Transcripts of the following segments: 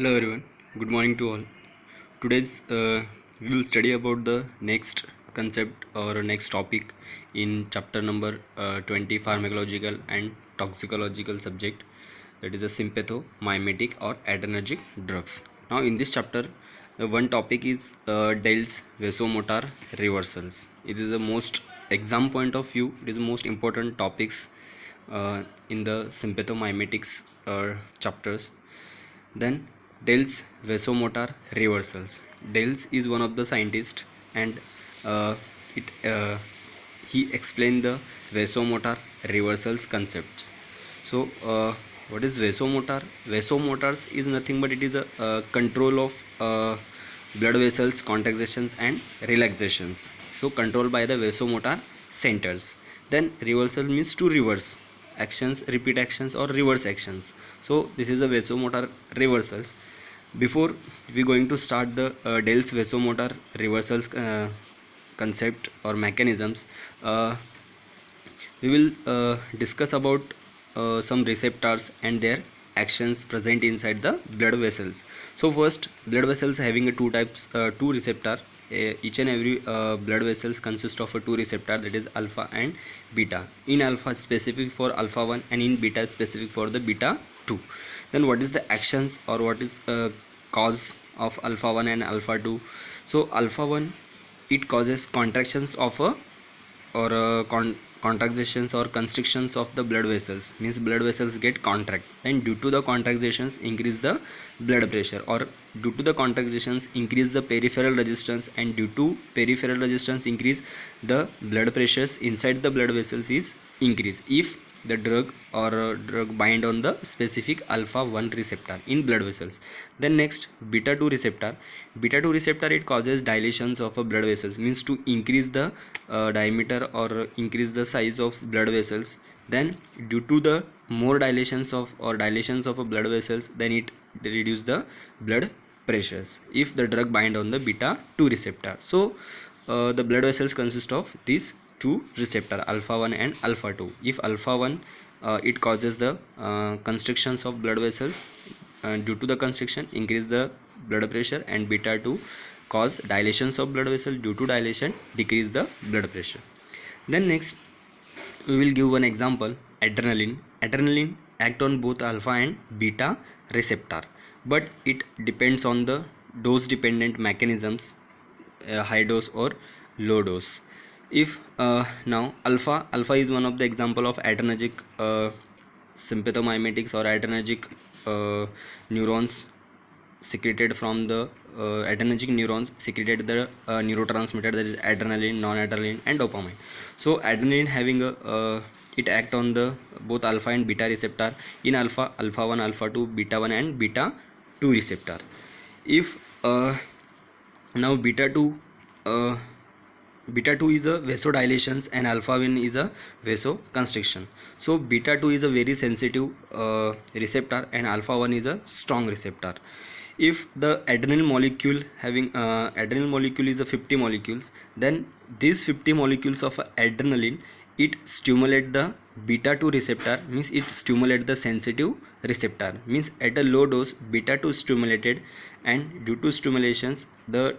Hello everyone, good morning to all. Today's we will study about the next concept or next topic in chapter number 20 pharmacological and toxicological subject, that is a sympathomimetic or adrenergic drugs. Now in this chapter the one topic is Dell's vasomotor reversals. It is the most exam point of view, it is the most important topics in the sympathomimetics chapters. Then Dell's vasomotor reversals. Dell's is one of the scientists, and it he explained the vasomotor reversals concepts. So, what is vasomotor? Vasomotors is nothing but it is a control of blood vessels, contractions and relaxations. So, controlled by the vasomotor centers. Then reversal means to reverse actions, repeat actions or reverse actions. So this is the vasomotor reversals. Before we going to start the Dell's vasomotor reversals concept or mechanisms, we will discuss about some receptors and their actions present inside the blood vessels. So first, blood vessels having a two receptor. Each and every blood vessels consist of a two receptor, that is alpha and beta. In alpha specific for alpha 1 and in beta specific for the beta 2. Then what is the actions or what is cause of alpha 1 and alpha 2? So alpha 1, it causes contractions of a contractions or constrictions of the blood vessels, means blood vessels get contract, and due to the contractions increase the blood pressure, or due to the contractions increase the peripheral resistance, and due to peripheral resistance increase the blood pressures inside the blood vessels is increase if the drug or drug bind on the specific alpha 1 receptor in blood vessels. Then next, beta 2 receptor. Beta 2 receptor, it causes dilations of a blood vessels, means to increase the diameter or increase the size of blood vessels. Then due to the more dilations of a blood vessels, then it reduce the blood pressures if the drug bind on the beta 2 receptor. So the blood vessels consist of these two receptor, alpha 1 and alpha 2. If alpha 1 it causes the constrictions of blood vessels, due to the constriction increase the blood pressure, and beta 2 cause dilations of blood vessel, due to dilation decrease the blood pressure. Then next we will give one example, adrenaline. Adrenaline act on both alpha and beta receptor, but it depends on the dose dependent mechanisms, high dose or low dose. If now alpha is one of the example of adrenergic sympathomimetics or adrenergic neurons secreted from the adrenergic neurons secreted the neurotransmitter, that is adrenaline, non-adrenaline and dopamine. So adrenaline having a it act on the both alpha and beta receptor in alpha 1, alpha 2, beta 1 and beta 2 receptor. If now beta 2 is a vasodilations and alpha 1 is a vasoconstriction. So beta 2 is a very sensitive receptor and alpha 1 is a strong receptor. If the adrenaline molecule having adrenaline molecule is a 50 molecules, then these 50 molecules of adrenaline, it stimulate the beta 2 receptor, means it stimulate the sensitive receptor, means at a low dose beta 2 stimulated, and due to stimulations the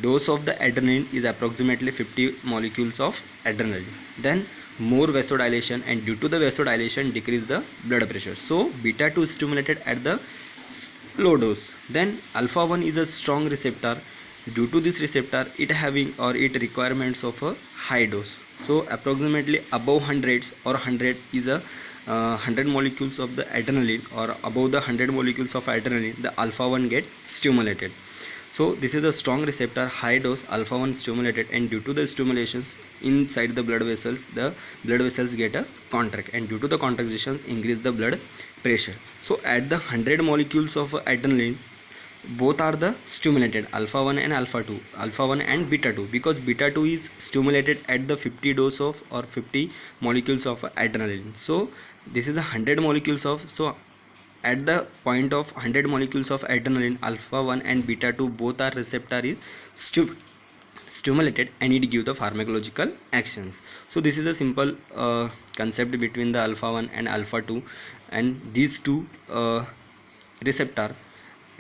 dose of the adrenaline is approximately 50 molecules of adrenaline. Then more vasodilation, and due to the vasodilation decrease the blood pressure. So beta 2 is stimulated at the low dose. Then alpha 1 is a strong receptor. Due to this receptor, it having or it requirements of a high dose. So approximately above hundreds or 100 is a 100 molecules of the adrenaline, or above the 100 molecules of adrenaline, the alpha 1 get stimulated. So this is a strong receptor, high dose, alpha 1 stimulated, and due to the stimulations inside the blood vessels, the blood vessels get a contract, and due to the contractions increase the blood pressure. So at the 100 molecules of adrenaline, both are the stimulated, alpha 1 and alpha 2, alpha 1 and beta 2, because beta 2 is stimulated at the 50 dose of or 50 molecules of adrenaline. So this is a 100 molecules of, so at the point of 100 molecules of adrenaline, alpha 1 and beta 2 both are receptor is stimulated, and it give the pharmacological actions. So this is a simple concept between the alpha 1 and alpha 2, and these two receptor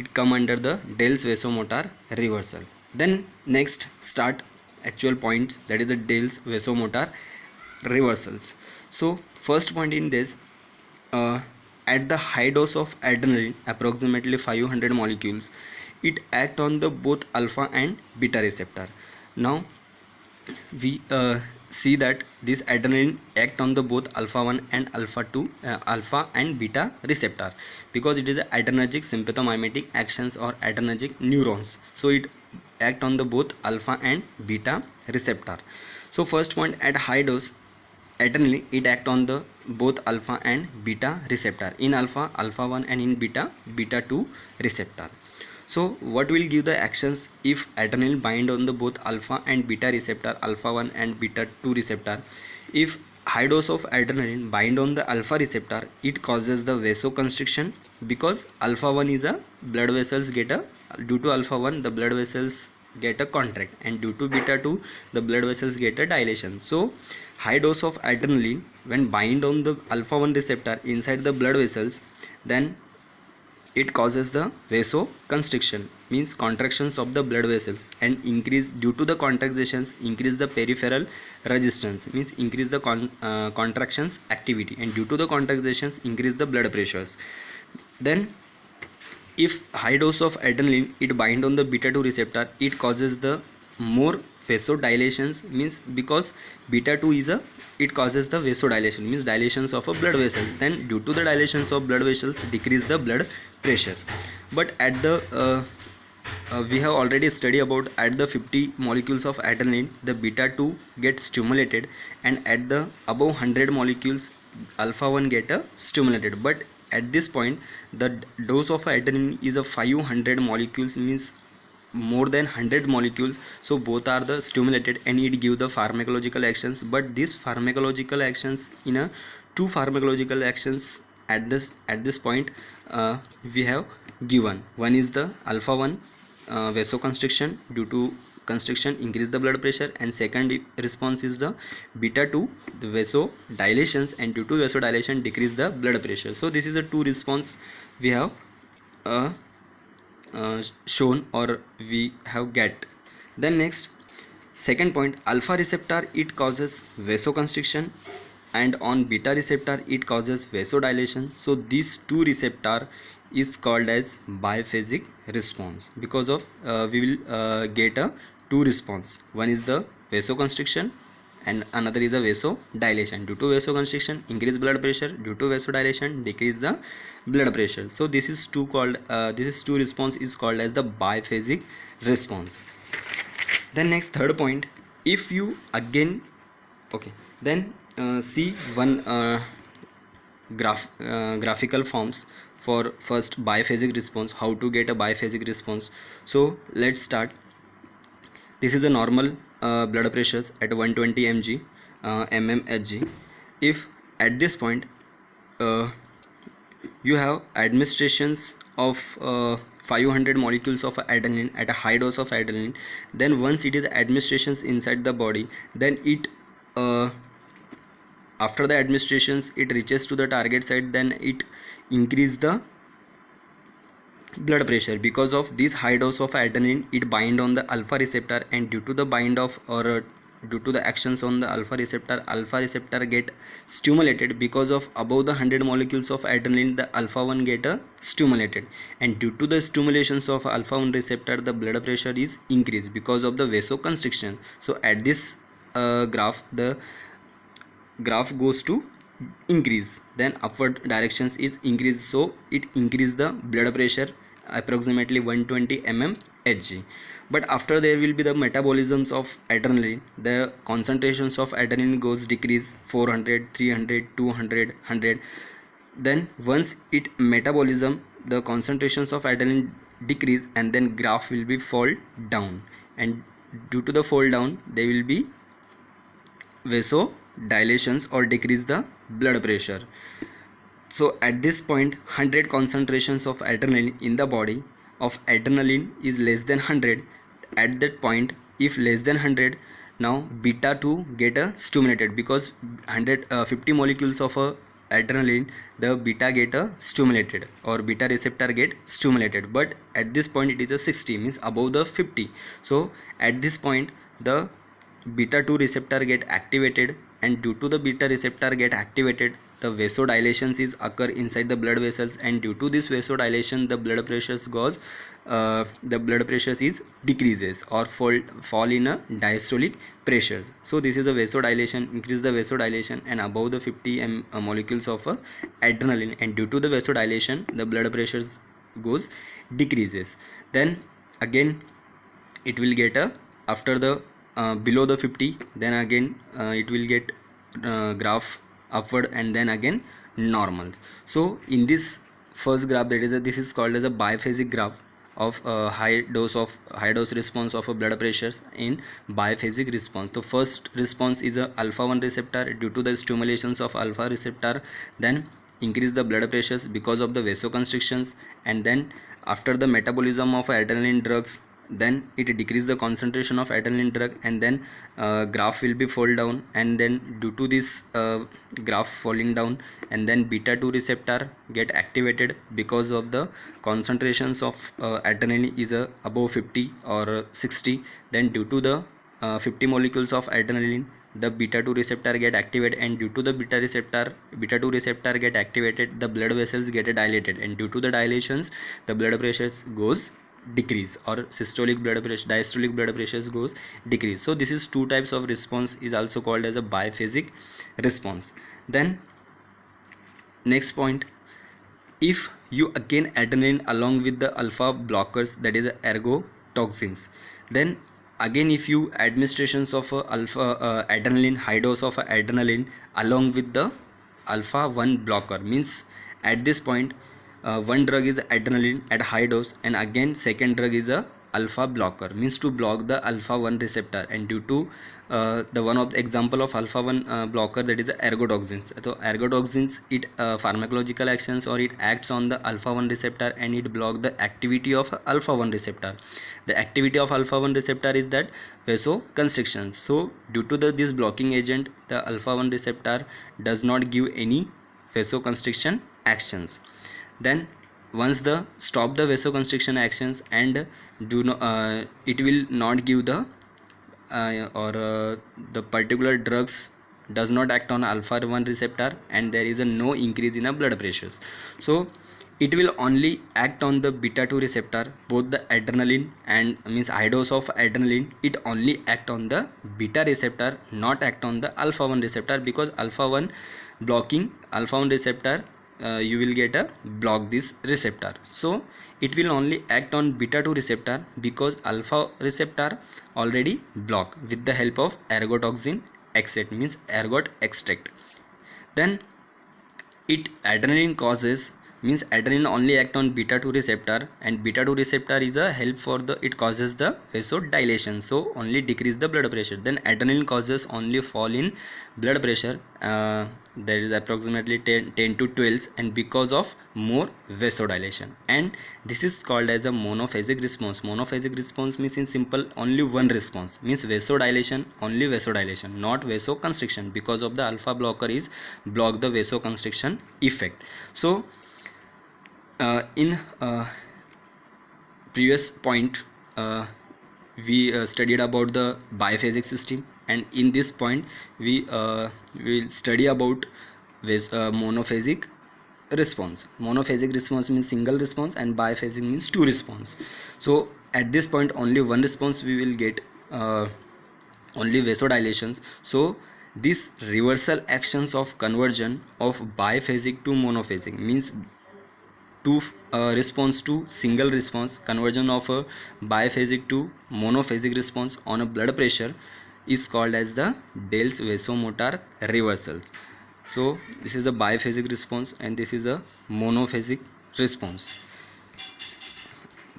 it come under the Dell's vasomotor reversal. Then next start actual points, that is the Dell's vasomotor reversals. So first point in this, at the high dose of adrenaline, approximately 500 molecules, it act on the both alpha and beta receptor. Now we see that this adrenaline act on the both alpha 1 and alpha 2 alpha and beta receptor, because it is a adrenergic sympathomimetic actions or adrenergic neurons, so it act on the both alpha and beta receptor. So first point, at high dose adrenaline, it act on the both alpha and beta receptor, in alpha 1 and in beta 2 receptor. So what will give the actions if adrenaline bind on the both alpha and beta receptor, alpha 1 and beta 2 receptor? If high dose of adrenaline bind on the alpha receptor, it causes the vasoconstriction, because alpha 1 is a blood vessels get a, due to alpha 1 the blood vessels get a contract, and due to beta 2 the blood vessels get a dilation. So high dose of adrenaline when bind on the alpha 1 receptor inside the blood vessels, then it causes the vasoconstriction, means contractions of the blood vessels, and increase, due to the contractions increase the peripheral resistance, means increase the contractions activity, and due to the contractions increase the blood pressures. Then if high dose of adrenaline it bind on the beta 2 receptor, it causes the more vasodilations, means because beta 2 is a, it causes the vasodilation, means dilations of a blood vessel, then due to the dilations of blood vessels decrease the blood pressure. But at the we have already studied about at the 50 molecules of adrenaline the beta 2 gets stimulated, and at the above 100 molecules alpha 1 get stimulated. But at this point the dose of adrenaline is a 500 molecules, means more than 100 molecules, so both are the stimulated and it give the pharmacological actions. But these pharmacological actions, in a two pharmacological actions at this point we have given. One is the alpha 1 vasoconstriction, due to constriction increase the blood pressure, and second response is the beta 2 the vasodilations, and due to vasodilation decrease the blood pressure. So this is the two response we have shown or we have get. Then next second point, alpha receptor it causes vasoconstriction, and on beta receptor it causes vasodilation. So these two receptor is called as biphasic response, because of we will get a two response. One is the vasoconstriction and another is a vasodilation. Due to vasoconstriction increase blood pressure, due to vasodilation decrease the blood pressure. So this is two called this is two response is called as the biphasic response. Then next third point, if you again then see one graphical forms for first biphasic response, how to get a biphasic response. So let's start. This is a normal blood pressures at 120 mg mmHg. If at this point you have administrations of 500 molecules of adrenaline at a high dose of adrenaline, then once it is administrations inside the body, then it after the administrations it reaches to the target site, then it increase the blood pressure. Because of this high dose of adrenaline it bind on the alpha receptor, and due to the bind of or due to the actions on the alpha receptor get stimulated. Because of above the 100 molecules of adrenaline the alpha 1 get stimulated, and due to the stimulations of alpha 1 receptor the blood pressure is increased because of the vasoconstriction. So at this graph the graph goes to increase, then upward directions is increase, so it increase the blood pressure approximately 120 mmHg. But after there will be the metabolisms of adrenaline, the concentrations of adrenaline goes decrease 400 300 200 100. Then once it metabolism the concentrations of adrenaline decrease, and then graph will be fall down, and due to the fall down there will be vasodilations or decrease the blood pressure. So at this point 100 concentrations of adrenaline in the body of adrenaline is less than 100. At that point if less than 100, now beta 2 get stimulated, because 50 molecules of adrenaline, the beta get stimulated, or beta receptor get stimulated, but at this point it is a 60, means above the 50. So at this point the beta 2 receptor get activated, and due to the beta receptor get activated, the vasodilations is occur inside the blood vessels, and due to this vasodilation the blood pressures goes the blood pressures is decreases or fall in a diastolic pressures. So this is a vasodilation, increase the vasodilation and above the 50 molecules of adrenaline, and due to the vasodilation the blood pressures goes decreases. Then again it will get a after the below the 50, then again it will get graph upward and then again normal. So in this first graph, that is this is called as a biphasic graph of high dose response of a blood pressures in biphasic response. The first response is a alpha 1 receptor, due to the stimulations of alpha receptor then increase the blood pressures because of the vasoconstrictions, and then after the metabolism of adrenaline drugs then it decrease the concentration of adrenaline drug, and then graph will be fall down, and then due to this graph falling down, and then beta 2 receptor get activated because of the concentrations of adrenaline is above 50 or 60. Then due to the 50 molecules of adrenaline the beta 2 receptor get activated, and due to the beta 2 receptor get activated, the blood vessels get dilated, and due to the dilations the blood pressures goes decrease, or systolic blood pressure, diastolic blood pressures goes decrease. So this is two types of response, is also called as a biphasic response. Then next point, if you again adrenaline along with the alpha blockers, that is ergotoxins, then again if you administrations of alpha adrenaline, high dose of adrenaline along with the alpha 1 blocker, means at this point one drug is adrenaline at high dose, and again second drug is a alpha blocker, means to block the alpha 1 receptor, and due to the one of the example of alpha 1 blocker, that is ergotoxins. So ergotoxins, it pharmacological actions, or it acts on the alpha 1 receptor and it block the activity of alpha 1 receptor. The activity of alpha 1 receptor is that vasoconstriction. So due to this blocking agent, the alpha 1 receptor does not give any vasoconstriction actions. Then once the stop the vasoconstriction actions and do not it will not give the the particular drugs does not act on alpha 1 receptor, and there is a no increase in a blood pressures. So it will only act on the beta 2 receptor, both the adrenaline and means high dose of adrenaline, it only act on the beta receptor, not act on the alpha 1 receptor, because alpha 1 blocking alpha 1 receptor you will get a block this receptor. So it will only act on beta 2 receptor because alpha receptor already block with the help of ergotoxin extract, means ergot extract. Then it adrenaline causes, means adrenaline only act on beta 2 receptor, and beta 2 receptor is a help for the, it causes the vasodilation, so only decrease the blood pressure. Then adrenaline causes only fall in blood pressure, there is approximately 10 to 12, and because of more vasodilation, and this is called as a monophasic response. Monophasic response means in simple only one response, means vasodilation, only vasodilation, not vasoconstriction, because of the alpha blocker is block the vasoconstriction effect. So in previous point we studied about the biphasic system, and in this point we will study about monophasic response. Monophasic response means single response, and biphasic means two response. So at this point only one response we will get, only vasodilations. So this reversal actions of conversion of biphasic to monophasic, means two response to single response, conversion of a biphasic to monophasic response on a blood pressure is called as the Dell's vasomotor reversals. So this is a biphasic response and this is a monophasic response.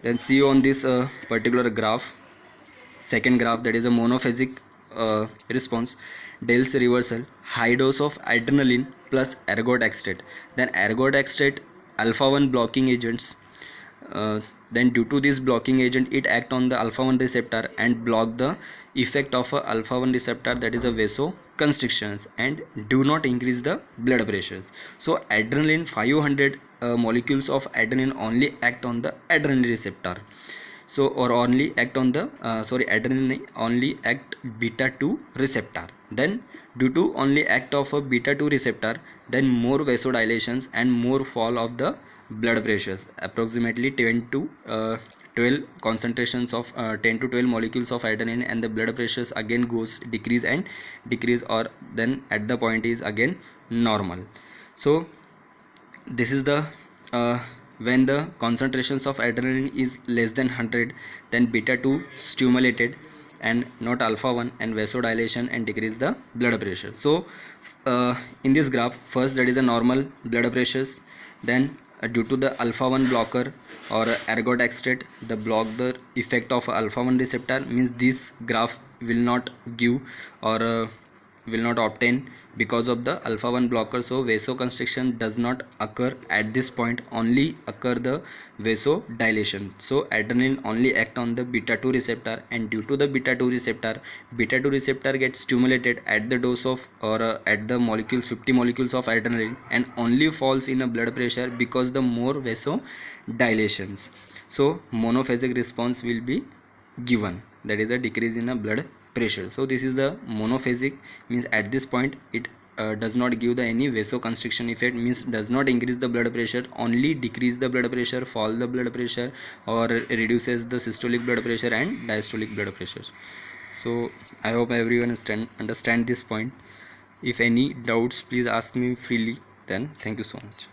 Then see on this particular graph, second graph, that is a monophasic response, Dell's reversal, high dose of adrenaline plus ergot extract. Then ergot extract, alpha 1 blocking agents, then due to this blocking agent, it act on the alpha 1 receptor and block the effect of a alpha 1 receptor, that is a vasoconstrictions, and do not increase the blood pressures. So adrenaline 500 molecules of adrenaline only act on the adrenaline receptor, so or only act on the adrenaline only act beta 2 receptor. Then due to only act of a beta 2 receptor, then more vasodilations and more fall of the blood pressures, approximately 10 to 12 concentrations of 10 to 12 molecules of adrenaline, and the blood pressures again goes decrease and decrease, or then at the point is again normal. So this is the when the concentrations of adrenaline is less than 100, then beta 2 stimulated and not alpha 1, and vasodilation and decrease the blood pressure. So in this graph, first that is a normal blood pressures, then due to the alpha 1 blocker or ergotaxate, the block the effect of alpha 1 receptor, means this graph will not give or will not obtain because of the alpha 1 blocker. So vasoconstriction does not occur at this point, only occur the vasodilation. So adrenaline only act on the beta 2 receptor, and due to the beta 2 receptor gets stimulated at the dose of or at the molecules 50 molecules of adrenaline, and only falls in a blood pressure because the more vasodilations. So monophasic response will be given, that is a decrease in a blood pressure. So this is the monophasic, means at this point it does not give the any vasoconstriction effect, means does not increase the blood pressure, only decrease the blood pressure, fall the blood pressure, or reduces the systolic blood pressure and diastolic blood pressure. So I hope everyone understand this point. If any doubts, please ask me freely. Then thank you so much.